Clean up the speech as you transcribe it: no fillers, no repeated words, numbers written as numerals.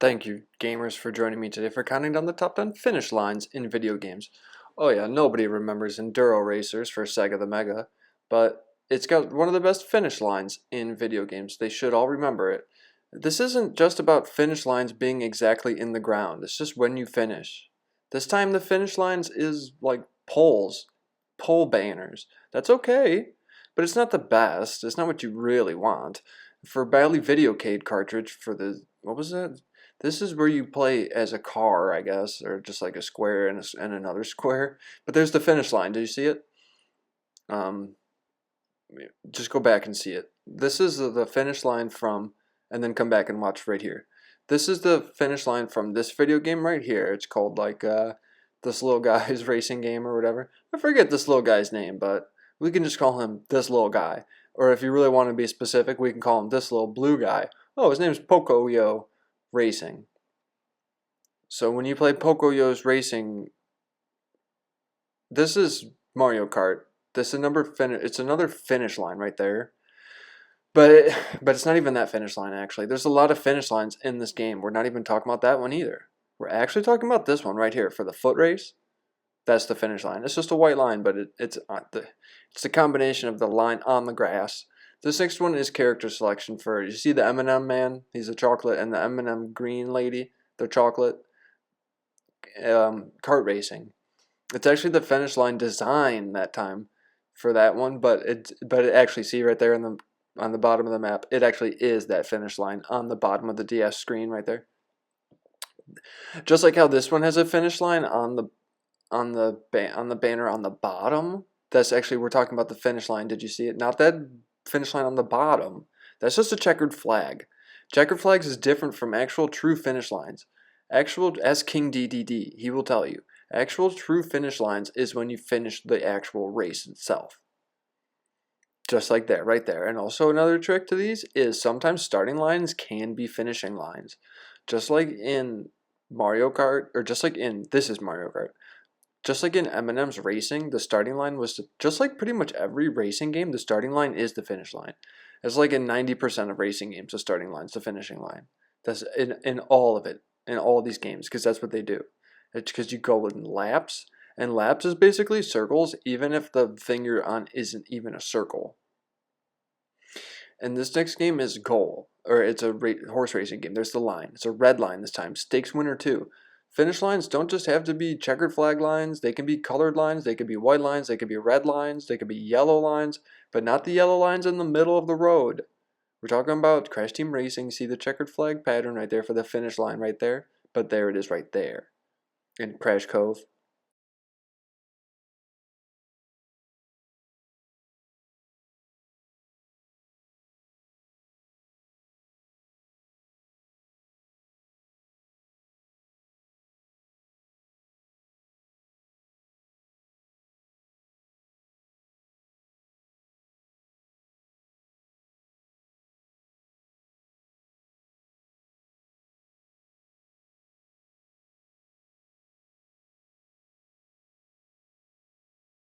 Thank you, gamers, for joining me today for counting down the top 10 finish lines in video games. Oh yeah, nobody remembers Enduro Racers for Sega the Mega, but it's got one of the best finish lines in video games. They should all remember it. This isn't just about finish lines being exactly in the ground, it's just when you finish. This time the finish lines is like poles, pole banners. That's okay, but it's not the best. It's not what you really want. For Bally Videocade cartridge for the, what was that? This is where you play as a car, I guess, or just like a square and another square. But there's the finish line. Did you see it? Um, just go back and see it. This is the finish line from, and then come back and watch right here. This is the finish line from this video game right here. It's called like this little guy's racing game or whatever. I forget this little guy's name, but we can just call him this little guy. Or if you really want to be specific, we can call him this little blue guy. Oh, his name's Pocoyo Racing. So when you play Pocoyo's Racing, this is Mario Kart. This is it's another finish line right there. But it's not even that finish line actually. There's a lot of finish lines in this game. We're not even talking about that one either. We're actually talking about this one right here for the foot race. That's the finish line. It's just a white line, but it's a combination of the line on the grass. This next one is character selection for, you see the M&M man? He's a chocolate, and the M&M green lady, they're chocolate. Kart racing. It's actually the finish line design that time for that one, but it actually, see right there on the bottom of the map, it actually is that finish line on the bottom of the DS screen right there. Just like how this one has a finish line on the banner on the bottom. That's actually, we're talking about the finish line. Did you see it? Not that finish line on the bottom. That's just a checkered flag. Checkered flags is different from actual true finish lines. Actual, as King DDD, he will tell you, actual true finish lines is when you finish the actual race itself. Just like that, right there. And also another trick to these is sometimes starting lines can be finishing lines. Just like in Mario Kart, or just like in, this is Mario Kart. Just like in M&M's Racing, the starting line was, just like pretty much every racing game, the starting line is the finish line. It's like in 90% of racing games, the starting line is the finishing line. That's in all of it, in all of these games, because that's what they do. It's because you go in laps, and laps is basically circles, even if the thing you're on isn't even a circle. And this next game is Goal, or it's a horse racing game. There's the line. It's a red line this time. Stakes winner 2. Finish lines don't just have to be checkered flag lines. They can be colored lines. They could be white lines. They could be red lines. They could be yellow lines, but not the yellow lines in the middle of the road. We're talking about Crash Team Racing. See the checkered flag pattern right there for the finish line right there? But there it is right there. In Crash Cove.